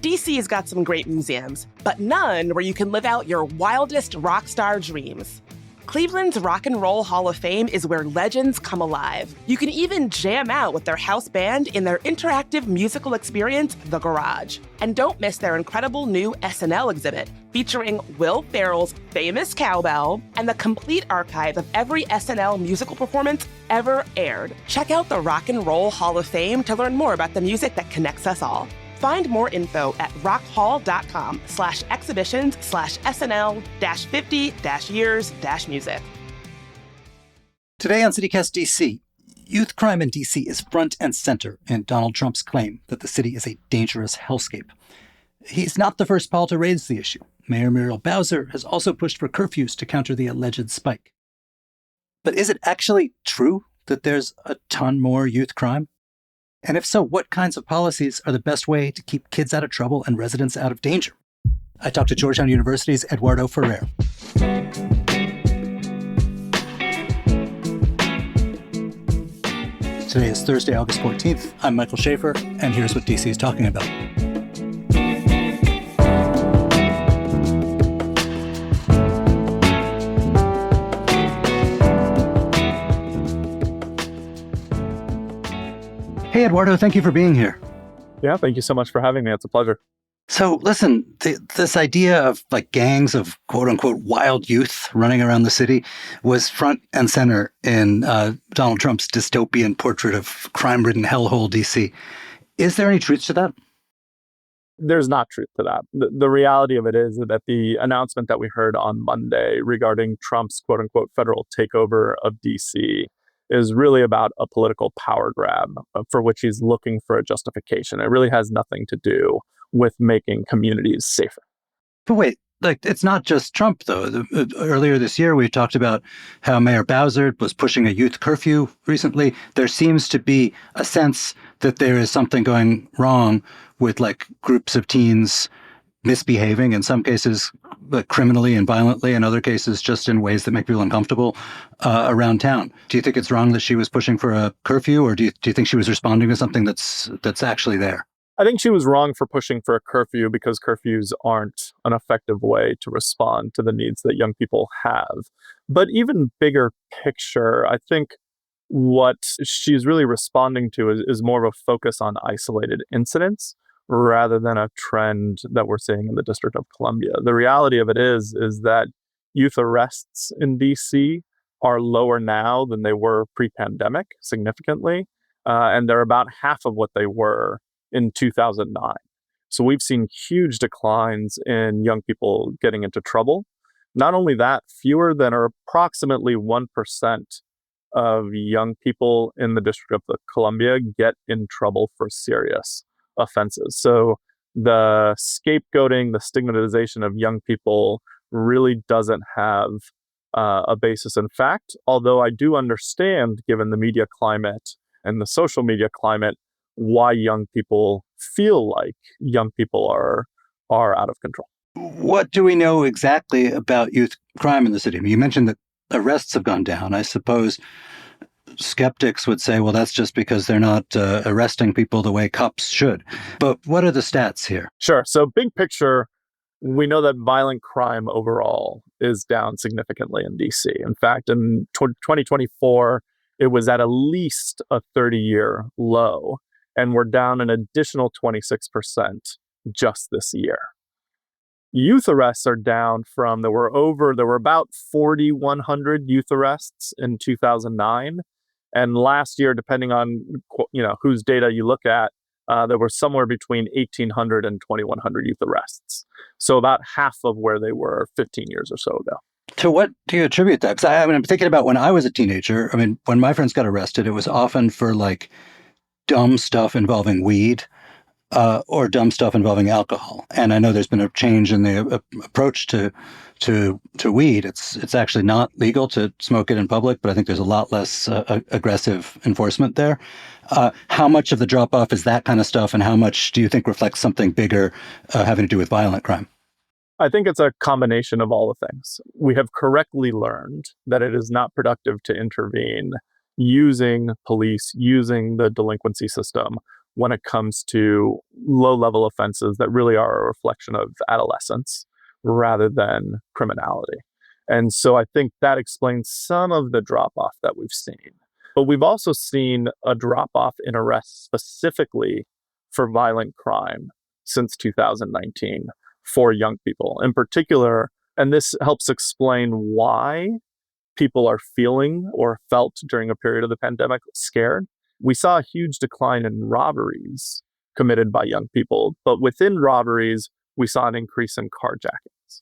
DC's got some great museums, but none where you can live out your wildest rock star dreams. Cleveland's Rock and Roll Hall of Fame is where legends come alive. You can even jam out with their house band in their interactive musical experience, The Garage. And don't miss their incredible new SNL exhibit, featuring Will Ferrell's famous cowbell and the complete archive of every SNL musical performance ever aired. Check out the Rock and Roll Hall of Fame to learn more about the music that connects us all. Find more info at rockhall.com/exhibitions/SNL-50-years-music. Today on CityCast DC, youth crime in DC is front and center in Donald Trump's claim that the city is a dangerous hellscape. He's not the first Paul to raise the issue. Mayor Muriel Bowser has also pushed for curfews to counter the alleged spike. But is it actually true that there's a ton more youth crime? And if so, what kinds of policies are the best way to keep kids out of trouble and residents out of danger? I talked to Georgetown University's Eduardo Ferrer. Today is Thursday, August 14th. I'm Michael Schaefer, and here's what DC is talking about. Hey, Eduardo, thank you for being here. Yeah, thank you so much for having me. It's a pleasure. So listen, this idea of like gangs of quote unquote wild youth running around the city was front and center in Donald Trump's dystopian portrait of crime-ridden hellhole DC. Is there any truth to that? There's not truth to that. The reality of it is that the announcement that we heard on Monday regarding Trump's quote unquote federal takeover of DC is really about a political power grab for which he's looking for a justification. It really has nothing to do with making communities safer. But wait, like it's not just Trump, though. Earlier this year, we talked about how Mayor Bowser was pushing a youth curfew recently. There seems to be a sense that there is something going wrong with like groups of teens misbehaving, in some cases criminally and violently, in other cases just in ways that make people uncomfortable around town. Do you think it's wrong that she was pushing for a curfew, or do you think she was responding to something that's actually there? I think she was wrong for pushing for a curfew because curfews aren't an effective way to respond to the needs that young people have. But even bigger picture, I think what she's really responding to is more of a focus on isolated incidents rather than a trend that we're seeing in the District of Columbia. The reality of it is that youth arrests in DC are lower now than they were pre-pandemic, significantly, and they're about half of what they were in 2009. So we've seen huge declines in young people getting into trouble. Not only that, fewer than or approximately 1% of young people in the District of Columbia get in trouble for serious offenses. So the scapegoating, the stigmatization of young people really doesn't have a basis in fact, although I do understand, given the media climate and the social media climate, why young people feel like young people are out of control. What do we know exactly about youth crime in the city? I mean, you mentioned that arrests have gone down. I suppose skeptics would say, well, that's just because they're not arresting people the way cops should. But what are the stats here? Sure. So big picture, we know that violent crime overall is down significantly in DC. In fact, in 2024, it was at least a 30-year low, and we're down an additional 26% just this year. Youth arrests are down from, there were about 4,100 youth arrests in 2009. And last year, depending on whose data you look at, there were somewhere between 1,800 and 2,100 youth arrests. So about half of where they were 15 years or so ago. To what do you attribute that? Because I'm thinking about when I was a teenager. I mean, when my friends got arrested, it was often for like dumb stuff involving weed or dumb stuff involving alcohol. And I know there's been a change in the approach to weed. It's actually not legal to smoke it in public, but I think there's a lot less aggressive enforcement there. How much of the drop-off is that kind of stuff, and how much do you think reflects something bigger having to do with violent crime? I think it's a combination of all the things. We have correctly learned that it is not productive to intervene using police, using the delinquency system when it comes to low-level offenses that really are a reflection of adolescence rather than criminality. And so I think that explains some of the drop-off that we've seen. But we've also seen a drop-off in arrests specifically for violent crime since 2019 for young people in particular. And this helps explain why people are feeling or felt during a period of the pandemic scared. We saw a huge decline in robberies committed by young people, but within robberies, we saw an increase in carjackings.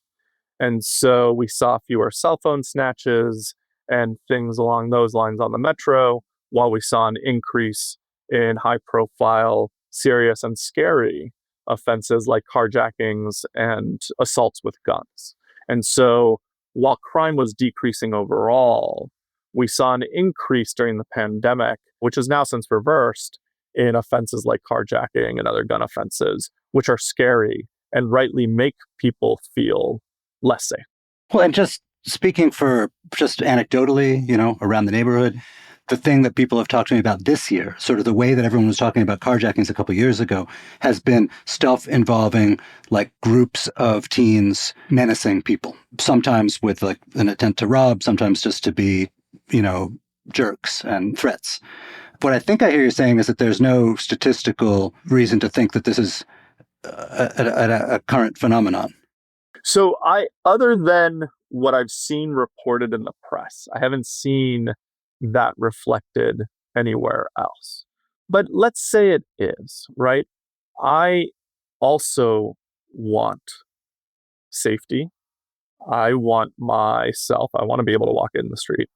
And so we saw fewer cell phone snatches and things along those lines on the metro, while we saw an increase in high profile, serious, and scary offenses like carjackings and assaults with guns. And so while crime was decreasing overall, we saw an increase during the pandemic, which is now since reversed, in offenses like carjacking and other gun offenses, which are scary and rightly make people feel less safe. Well, and just speaking for just anecdotally, around the neighborhood, the thing that people have talked to me about this year, sort of the way that everyone was talking about carjackings a couple of years ago, has been stuff involving like groups of teens menacing people, sometimes with like an intent to rob, sometimes just to be, jerks and threats. What I think I hear you saying is that there's no statistical reason to think that this is a current phenomenon. So other than what I've seen reported in the press, I haven't seen that reflected anywhere else. But let's say it is, right? I also want safety. I want I want to be able to walk in the street.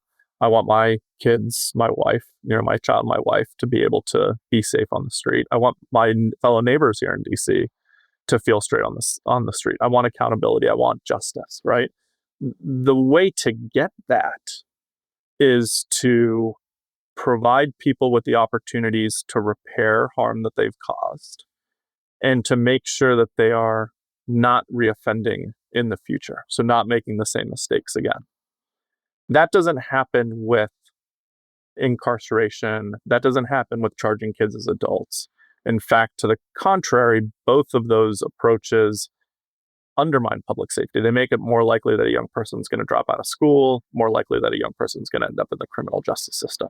I want my kids, my wife, my child, my wife to be able to be safe on the street. I want my fellow neighbors here in DC to feel straight on the street. I want accountability. I want justice, right? The way to get that is to provide people with the opportunities to repair harm that they've caused and to make sure that they are not reoffending in the future. So not making the same mistakes again. That doesn't happen with incarceration. That doesn't happen with charging kids as adults. In fact, to the contrary, both of those approaches undermine public safety. They make it more likely that a young person is going to drop out of school, more likely that a young person is going to end up in the criminal justice system.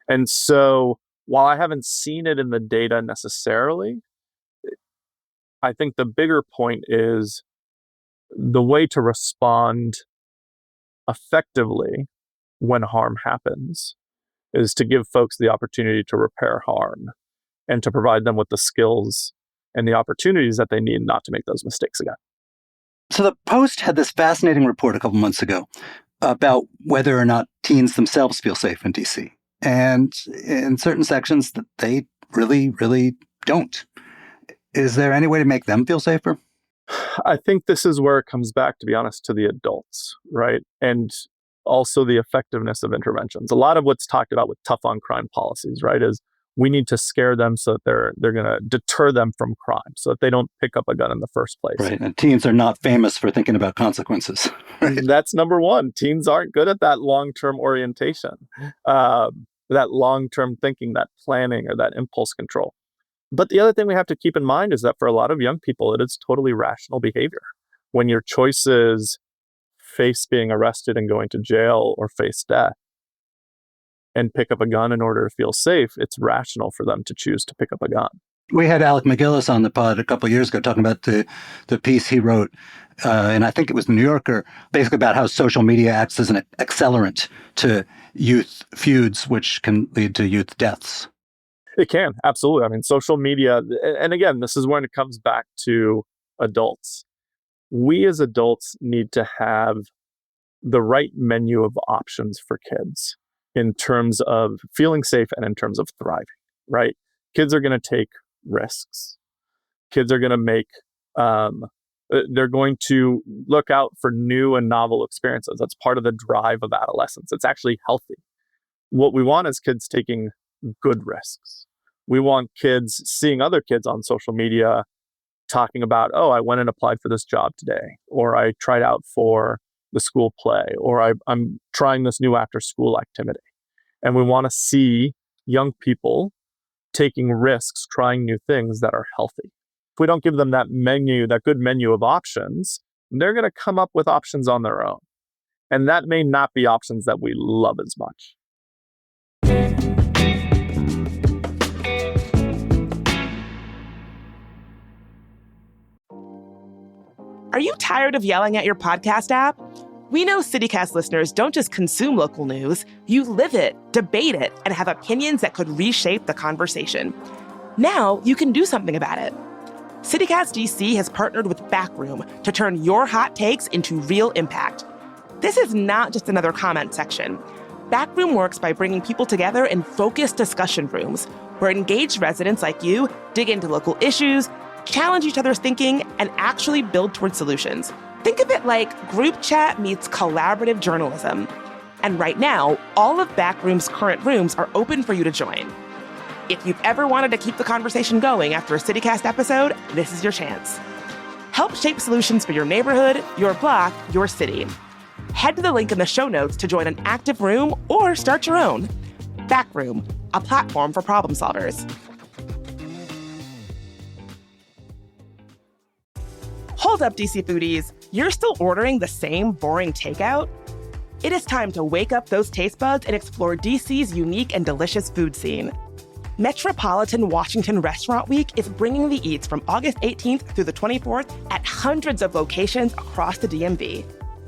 And so while I haven't seen it in the data necessarily, I think the bigger point is the way to respond effectively when harm happens is to give folks the opportunity to repair harm and to provide them with the skills and the opportunities that they need not to make those mistakes again. So the Post had this fascinating report a couple months ago about whether or not teens themselves feel safe in DC. And in certain sections, they really, really don't. Is there any way to make them feel safer? I think this is where it comes back, to be honest, to the adults, right? And also the effectiveness of interventions. A lot of what's talked about with tough on crime policies, right, is we need to scare them so that they're going to deter them from crime so that they don't pick up a gun in the first place. Right. And teens are not famous for thinking about consequences. Right? That's number one. Teens aren't good at that long-term orientation, that long-term thinking, that planning, or that impulse control. But the other thing we have to keep in mind is that for a lot of young people, it is totally rational behavior. When your choices face being arrested and going to jail or face death and pick up a gun in order to feel safe, it's rational for them to choose to pick up a gun. We had Alec McGillis on the pod a couple of years ago talking about the piece he wrote, and I think it was the New Yorker, basically about how social media acts as an accelerant to youth feuds, which can lead to youth deaths. It can, absolutely. I mean, social media, and again, this is when it comes back to adults. We as adults need to have the right menu of options for kids in terms of feeling safe and in terms of thriving, right? Kids are going to take risks. Kids are going to they're going to look out for new and novel experiences. That's part of the drive of adolescence. It's actually healthy. What we want is kids taking good risks. We want kids seeing other kids on social media talking about, oh, I went and applied for this job today, or I tried out for the school play, or I'm trying this new after school activity. And we want to see young people taking risks, trying new things that are healthy. If we don't give them that good menu of options, they're going to come up with options on their own. And that may not be options that we love as much. Are you tired of yelling at your podcast app? We know CityCast listeners don't just consume local news, you live it, debate it, and have opinions that could reshape the conversation. Now you can do something about it. CityCast DC has partnered with Backroom to turn your hot takes into real impact. This is not just another comment section. Backroom works by bringing people together in focused discussion rooms where engaged residents like you dig into local issues, challenge each other's thinking, and actually build towards solutions. Think of it like group chat meets collaborative journalism. And right now, all of Backroom's current rooms are open for you to join. If you've ever wanted to keep the conversation going after a CityCast episode, this is your chance. Help shape solutions for your neighborhood, your block, your city. Head to the link in the show notes to join an active room or start your own. Backroom, a platform for problem solvers. Hold up, DC foodies. You're still ordering the same boring takeout? It is time to wake up those taste buds and explore DC's unique and delicious food scene. Metropolitan Washington Restaurant Week is bringing the eats from August 18th through the 24th at hundreds of locations across the DMV.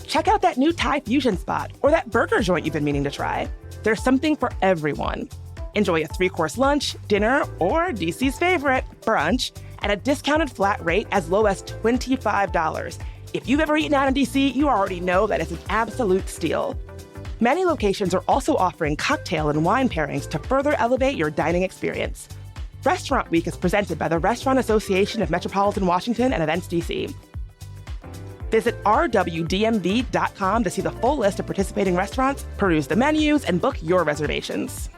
Check out that new Thai fusion spot or that burger joint you've been meaning to try. There's something for everyone. Enjoy a 3-course lunch, dinner, or DC's favorite, brunch, at a discounted flat rate as low as $25. If you've ever eaten out in DC, you already know that it's an absolute steal. Many locations are also offering cocktail and wine pairings to further elevate your dining experience. Restaurant Week is presented by the Restaurant Association of Metropolitan Washington and Events DC. Visit rwdmv.com to see the full list of participating restaurants, peruse the menus, and book your reservations.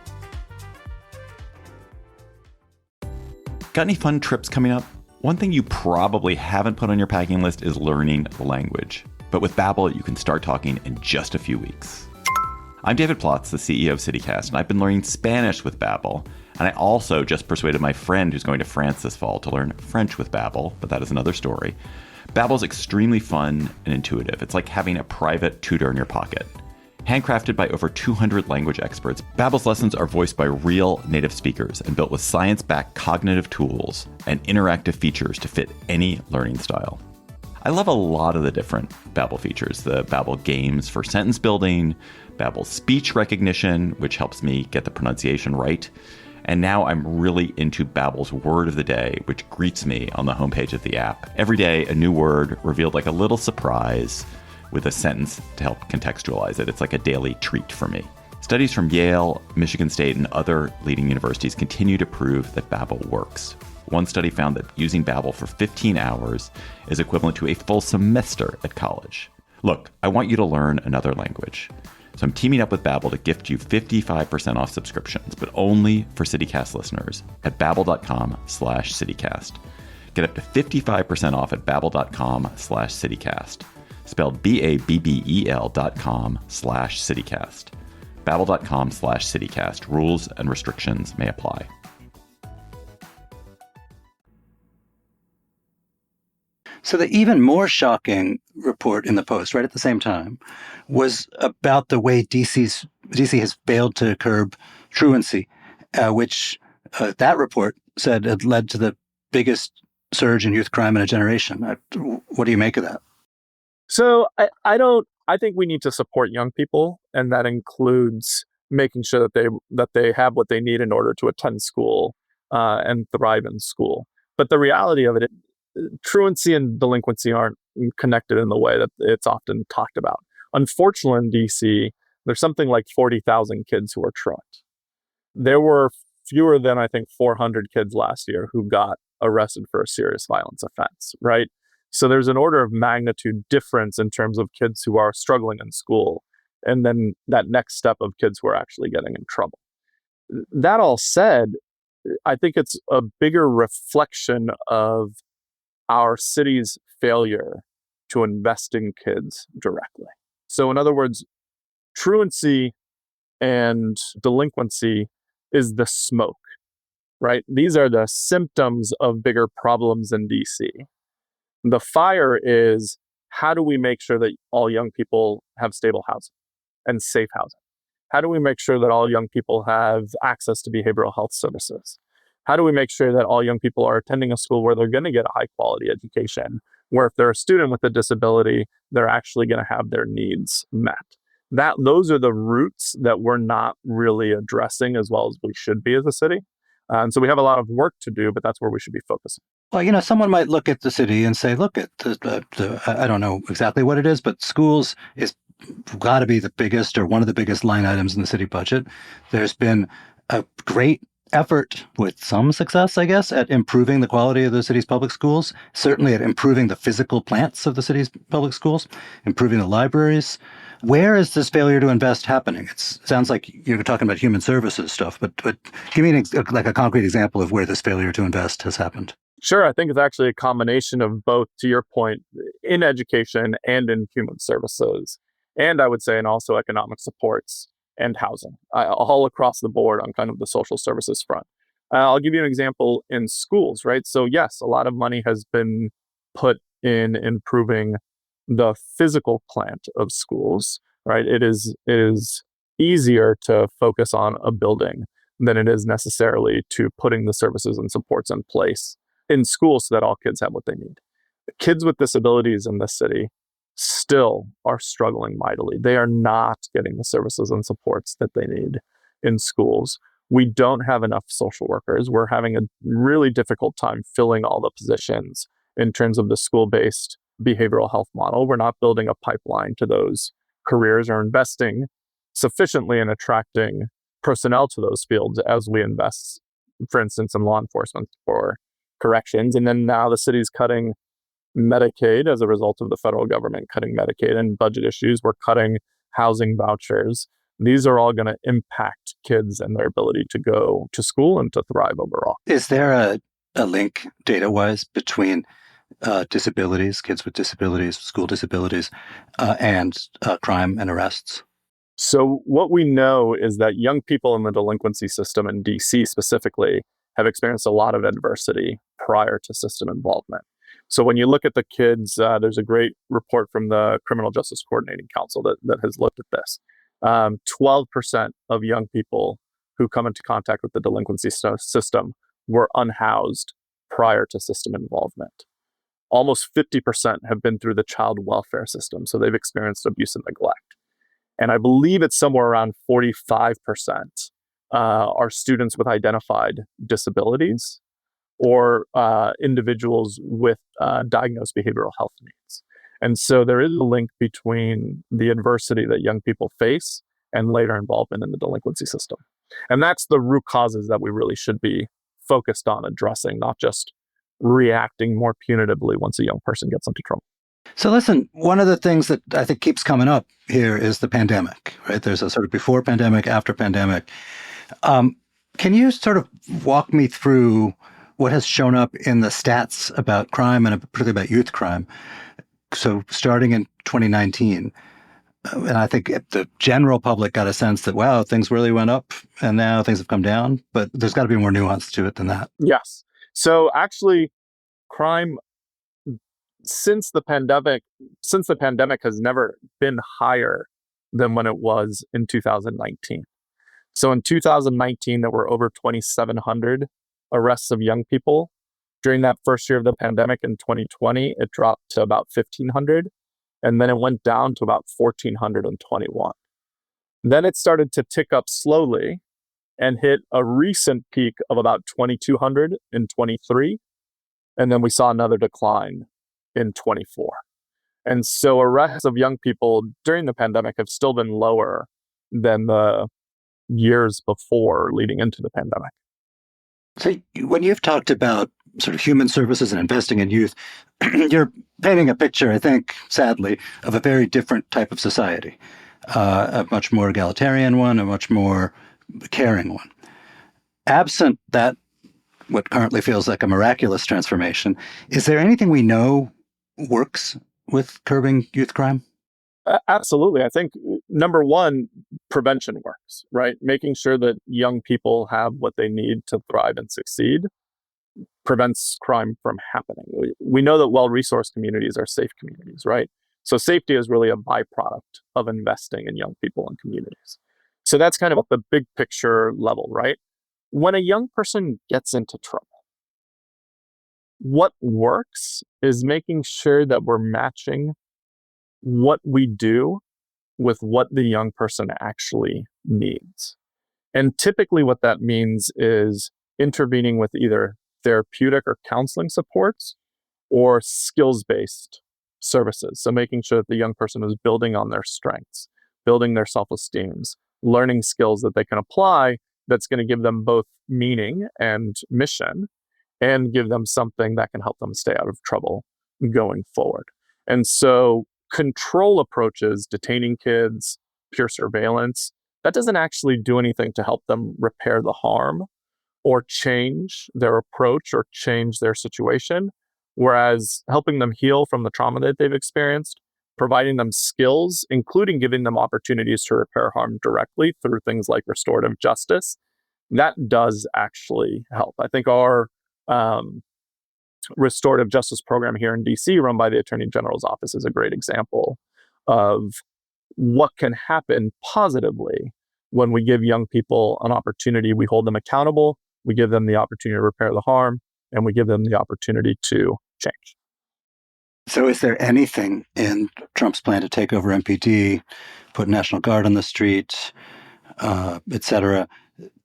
Got any fun trips coming up? One thing you probably haven't put on your packing list is learning the language. But with Babbel, you can start talking in just a few weeks. I'm David Plotz, the CEO of CityCast, and I've been learning Spanish with Babbel. And I also just persuaded my friend who's going to France this fall to learn French with Babbel, but that is another story. Babbel's extremely fun and intuitive. It's like having a private tutor in your pocket. Handcrafted by over 200 language experts, Babbel's lessons are voiced by real native speakers and built with science-backed cognitive tools and interactive features to fit any learning style. I love a lot of the different Babbel features. The Babbel games for sentence building, Babbel speech recognition, which helps me get the pronunciation right. And now I'm really into Babbel's word of the day, which greets me on the homepage of the app. Every day, a new word revealed like a little surprise with a sentence to help contextualize it. It's like a daily treat for me. Studies from Yale, Michigan State, and other leading universities continue to prove that Babbel works. One study found that using Babbel for 15 hours is equivalent to a full semester at college. Look, I want you to learn another language. So I'm teaming up with Babbel to gift you 55% off subscriptions, but only for CityCast listeners at babbel.com/CityCast. Get up to 55% off at babbel.com/CityCast. Spelled BABBEL.com/CityCast. Babbel.com/CityCast. Rules and restrictions may apply. So the even more shocking report in the Post, right at the same time, was about the way DC has failed to curb truancy, which that report said had led to the biggest surge in youth crime in a generation. What do you make of that? So I think we need to support young people, and that includes making sure that they have what they need in order to attend school and thrive in school. But the reality of it, truancy and delinquency aren't connected in the way that it's often talked about. Unfortunately, in DC, there's something like 40,000 kids who are truant. There were fewer than, I think, 400 kids last year who got arrested for a serious violence offense, right? So there's an order of magnitude difference in terms of kids who are struggling in school, and then that next step of kids who are actually getting in trouble. That all said, I think it's a bigger reflection of our city's failure to invest in kids directly. So in other words, truancy and delinquency is the smoke, right? These are the symptoms of bigger problems in DC. The fire is, how do we make sure that all young people have stable housing and safe housing? How do we make sure that all young people have access to behavioral health services? How do we make sure that all young people are attending a school where they're going to get a high quality education, where if they're a student with a disability, they're actually going to have their needs met? Those are the roots that we're not really addressing as well as we should be as a city. And so we have a lot of work to do, but that's where we should be focusing. Well, someone might look at the city and say, look at I don't know exactly what it is, but schools is got to be the biggest or one of the biggest line items in the city budget. There's been a great effort with some success, I guess, at improving the quality of the city's public schools, certainly at improving the physical plants of the city's public schools, improving the libraries. Where is this failure to invest happening? It sounds like you're talking about human services stuff, but give me like a concrete example of where this failure to invest has happened. Sure. I think it's actually a combination of both, to your point, in education and in human services. And I would say in also economic supports and housing, all across the board on kind of the social services front. I'll give you an example in schools, right? So yes, a lot of money has been put in improving the physical plant of schools, right? It is easier to focus on a building than it is necessarily to putting the services and supports in place in schools so that all kids have what they need. Kids with disabilities in this city still are struggling mightily. They are not getting the services and supports that they need in schools. We don't have enough social workers. We're having a really difficult time filling all the positions in terms of the school-based behavioral health model. We're not building a pipeline to those careers or investing sufficiently in attracting personnel to those fields as we invest, for instance, in law enforcement or corrections. And then now the city's cutting Medicaid as a result of the federal government cutting Medicaid and budget issues. We're cutting housing vouchers. These are all going to impact kids and their ability to go to school and to thrive overall. Is there a link data-wise between disabilities, kids with disabilities, school disabilities, and crime and arrests? So what we know is that young people in the delinquency system in DC specifically have experienced a lot of adversity prior to system involvement. So when you look at the kids, there's a great report from the Criminal Justice Coordinating Council that has looked at this. 12% of young people who come into contact with the delinquency system were unhoused prior to system involvement. Almost 50% have been through the child welfare system, so they've experienced abuse and neglect. And I believe it's somewhere around 45% are students with identified disabilities or individuals with diagnosed behavioral health needs. And so there is a link between the adversity that young people face and later involvement in the delinquency system. And that's the root causes that we really should be focused on addressing, not just reacting more punitively once a young person gets into trouble. So listen, one of the things that I think keeps coming up here is the pandemic, right? There's a sort of before pandemic, after pandemic. Can you sort of walk me through what has shown up in the stats about crime and particularly about youth crime? So starting in 2019, and I think the general public got a sense that, wow, things really went up and now things have come down, but there's got to be more nuance to it than that. Yes. So actually, crime since the pandemic has never been higher than when it was in 2019. So in 2019, there were over 2,700 arrests of young people. During that first year of the pandemic in 2020, it dropped to about 1,500, and then it went down to about 1,421. Then it started to tick up slowly and hit a recent peak of about 2,200 in 23, and then we saw another decline in 24. And so arrests of young people during the pandemic have still been lower than the years before leading into the pandemic. So when you've talked about sort of human services and investing in youth, you're painting a picture, I think, sadly, of a very different type of society, a much more egalitarian one, a much more caring one. Absent that, what currently feels like a miraculous transformation, is there anything we know works with curbing youth crime? Absolutely. I think number one, prevention works, right? Making sure that young people have what they need to thrive and succeed prevents crime from happening. We know that well-resourced communities are safe communities, right? So safety is really a byproduct of investing in young people and communities. So that's kind of at the big picture level, right? When a young person gets into trouble, what works is making sure that we're matching what we do with what the young person actually needs. And typically what that means is intervening with either therapeutic or counseling supports or skills-based services. So making sure that the young person is building on their strengths, building their self-esteems, learning skills that they can apply that's going to give them both meaning and mission and give them something that can help them stay out of trouble going forward. And so control approaches, detaining kids, pure surveillance, that doesn't actually do anything to help them repair the harm or change their approach or change their situation. Whereas helping them heal from the trauma that they've experienced, providing them skills, including giving them opportunities to repair harm directly through things like restorative justice, that does actually help. I think our restorative justice program here in DC, run by the Attorney General's office, is a great example of what can happen positively when we give young people an opportunity. We hold them accountable, we give them the opportunity to repair the harm, and we give them the opportunity to change. So is there anything in Trump's plan to take over MPD, put National Guard on the street, et cetera,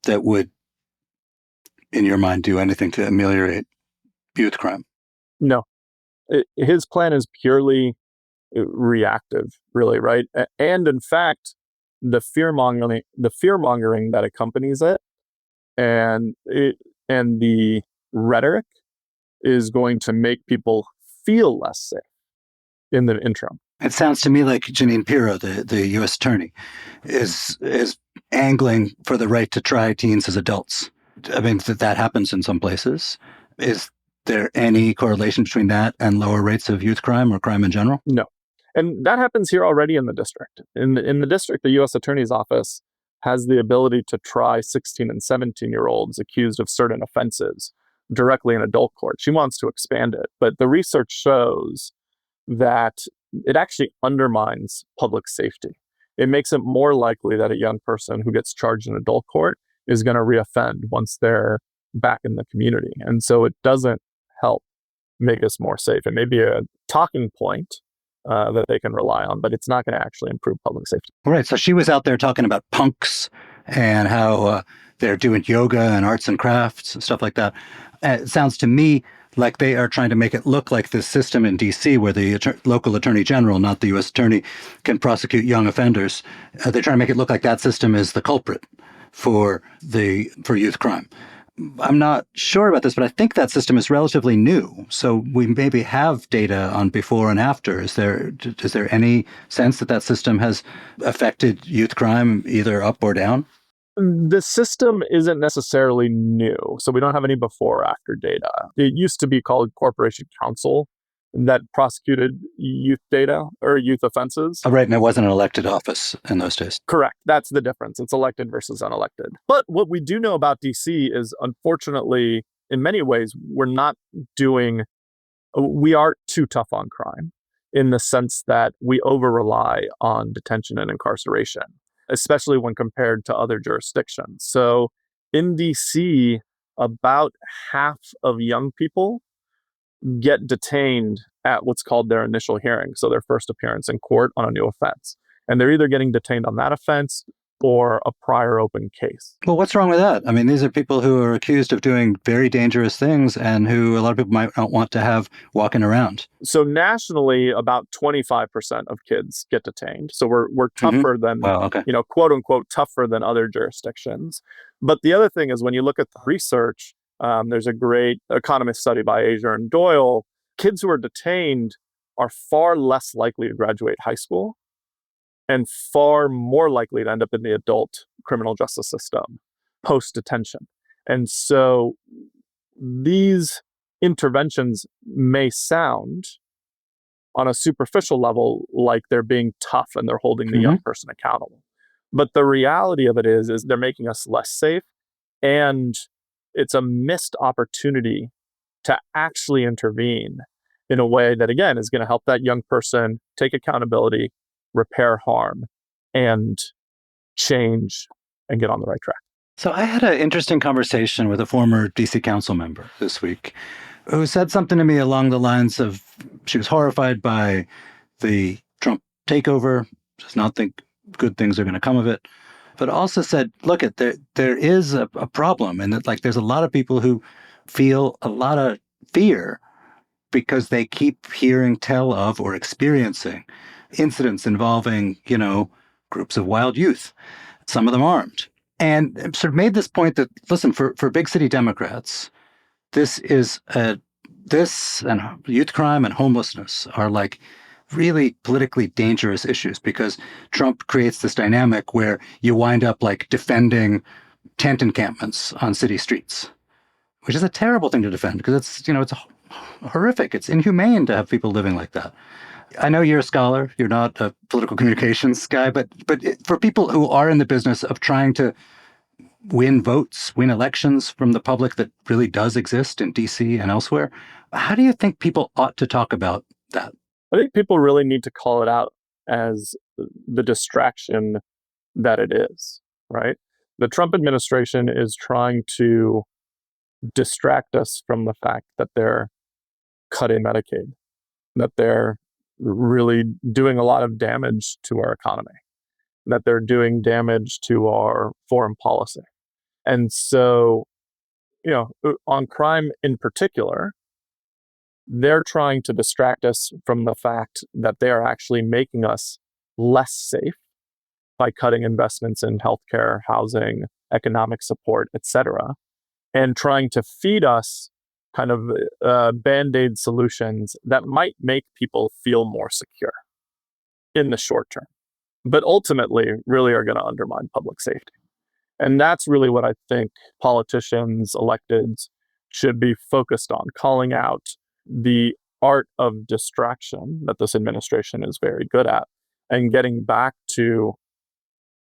that would, in your mind, do anything to ameliorate youth crime? No. His plan is purely reactive, really, right? And in fact, the fear-mongering that accompanies it and the rhetoric is going to make people feel less safe in the interim. It sounds to me like Jeanine Pirro, the U.S. attorney, is angling for the right to try teens as adults. I mean, that happens in some places. Is there any correlation between that and lower rates of youth crime or crime in general? No. And that happens here already in the district. In the district, the U.S. Attorney's Office has the ability to try 16 and 17-year-olds accused of certain offenses directly in adult court. She wants to expand it. But the research shows that it actually undermines public safety. It makes it more likely that a young person who gets charged in adult court is going to reoffend once they're back in the community. And so it doesn't help make us more safe. It may be a talking point that they can rely on, but it's not going to actually improve public safety. Right. So she was out there talking about punks and how they're doing yoga and arts and crafts and stuff like that. It sounds to me like they are trying to make it look like this system in D.C. where the local attorney general, not the U.S. attorney, can prosecute young offenders. They're trying to make it look like that system is the culprit for youth crime. I'm not sure about this, but I think that system is relatively new. So we maybe have data on before and after. Is there any sense that system has affected youth crime either up or down? The system isn't necessarily new, so we don't have any before or after data. It used to be called Corporation Counsel that prosecuted youth data or youth offenses. Oh, right, and it wasn't an elected office in those days. Correct. That's the difference. It's elected versus unelected. But what we do know about DC is, unfortunately, in many ways, we are too tough on crime in the sense that we over-rely on detention and incarceration, especially when compared to other jurisdictions. So in DC, about half of young people get detained at what's called their initial hearing, so their first appearance in court on a new offense. And they're either getting detained on that offense or a prior open case. Well, what's wrong with that? I mean, these are people who are accused of doing very dangerous things and who a lot of people might not want to have walking around. So nationally, about 25% of kids get detained. So we're tougher than, quote unquote, tougher than other jurisdictions. But the other thing is when you look at the research, there's a great economist study by Asia and Doyle. Kids who are detained are far less likely to graduate high school and far more likely to end up in the adult criminal justice system post-detention. And so these interventions may sound on a superficial level like they're being tough and they're holding the young person accountable. But the reality of it is they're making us less safe, and it's a missed opportunity to actually intervene in a way that, again, is going to help that young person take accountability, repair harm, and change and get on the right track. So I had an interesting conversation with a former DC council member this week who said something to me along the lines of she was horrified by the Trump takeover, does not think good things are going to come of it, but also said, look, there is a problem, and that like there's a lot of people who feel a lot of fear because they keep hearing tell of or experiencing incidents involving, groups of wild youth, some of them armed. And sort of made this point that, listen, for big city Democrats, this and youth crime and homelessness are like really politically dangerous issues because Trump creates this dynamic where you wind up like defending tent encampments on city streets, which is a terrible thing to defend because it's horrific. It's inhumane to have people living like that. I know you're a scholar, you're not a political communications guy, but for people who are in the business of trying to win votes, win elections from the public that really does exist in DC and elsewhere, how do you think people ought to talk about that? I think people really need to call it out as the distraction that it is, right? The Trump administration is trying to distract us from the fact that they're cutting Medicaid, that they're really doing a lot of damage to our economy, that they're doing damage to our foreign policy. And so, on crime in particular, they're trying to distract us from the fact that they are actually making us less safe by cutting investments in healthcare, housing, economic support, etc., and trying to feed us kind of Band-Aid solutions that might make people feel more secure in the short term, but ultimately really are going to undermine public safety. And that's really what I think politicians, electeds, should be focused on, calling out the art of distraction that this administration is very good at, and getting back to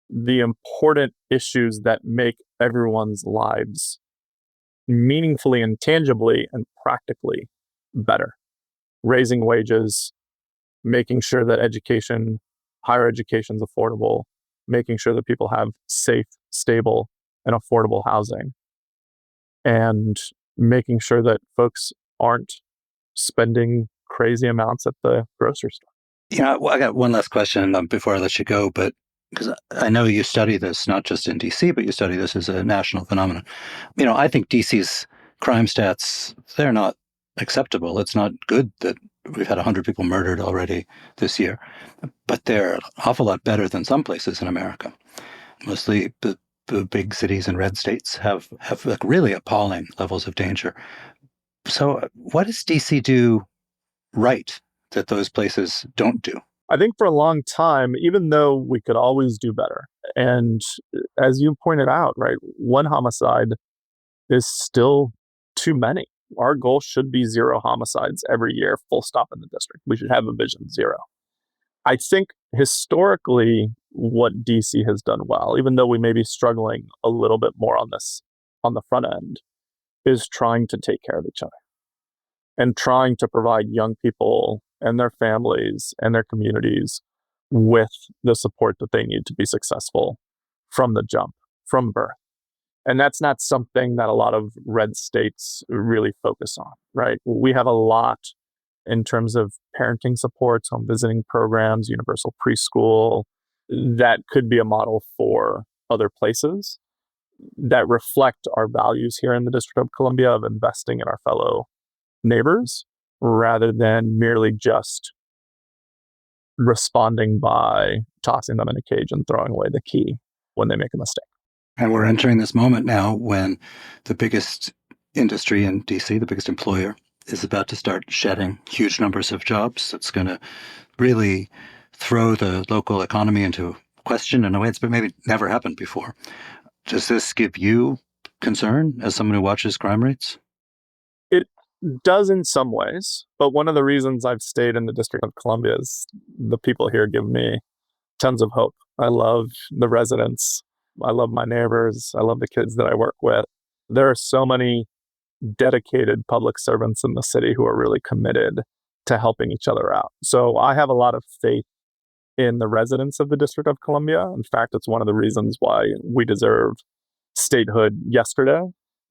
the important issues that make everyone's lives meaningfully and tangibly and practically better. Raising wages, making sure that higher education is affordable, making sure that people have safe, stable, and affordable housing, and making sure that folks aren't spending crazy amounts at the grocery store. I got one last question before I let you go, but because I know you study this not just in DC, but you study this as a national phenomenon. I think DC's crime stats, they're not acceptable. It's not good that we've had 100 people murdered already this year, but they're an awful lot better than some places in America. Mostly the big cities and red states have like really appalling levels of danger. So what does DC do right that those places don't do? I think for a long time, even though we could always do better, and as you pointed out, right, one homicide is still too many. Our goal should be 0 homicides every year, full stop in the district. We should have a vision 0. I think historically what DC has done well, even though we may be struggling a little bit more on the front end, is trying to take care of each other and trying to provide young people and their families and their communities with the support that they need to be successful from the jump, from birth. And that's not something that a lot of red states really focus on, right? We have a lot in terms of parenting supports, home visiting programs, universal preschool, that could be a model for other places that reflect our values here in the District of Columbia of investing in our fellow neighbors, rather than merely just responding by tossing them in a cage and throwing away the key when they make a mistake. And we're entering this moment now when the biggest industry in DC, the biggest employer, is about to start shedding huge numbers of jobs. That's going to really throw the local economy into question in a way that's maybe never happened before. Does this give you concern as someone who watches crime rates? does in some ways, but one of the reasons I've stayed in the District of Columbia is the people here give me tons of hope. I love the residents. I love my neighbors. I love the kids that I work with. There are so many dedicated public servants in the city who are really committed to helping each other out. So I have a lot of faith in the residents of the District of Columbia. In fact, it's one of the reasons why we deserve statehood yesterday,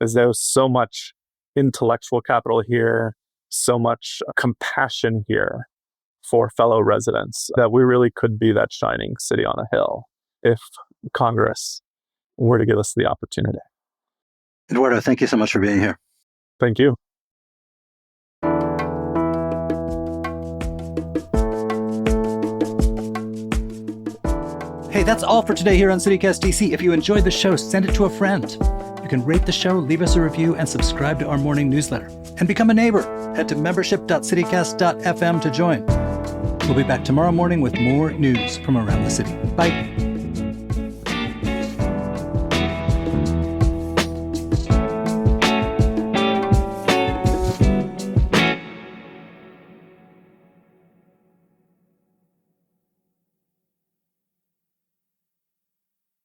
is there was so much intellectual capital here, so much compassion here for fellow residents that we really could be that shining city on a hill if Congress were to give us the opportunity. Eduardo, thank you so much for being here. Thank you. Hey, that's all for today here on CityCast DC. If you enjoyed the show, send it to a friend. You can rate the show, leave us a review, and subscribe to our morning newsletter. And become a neighbor. Head to membership.citycast.fm to join. We'll be back tomorrow morning with more news from around the city. Bye.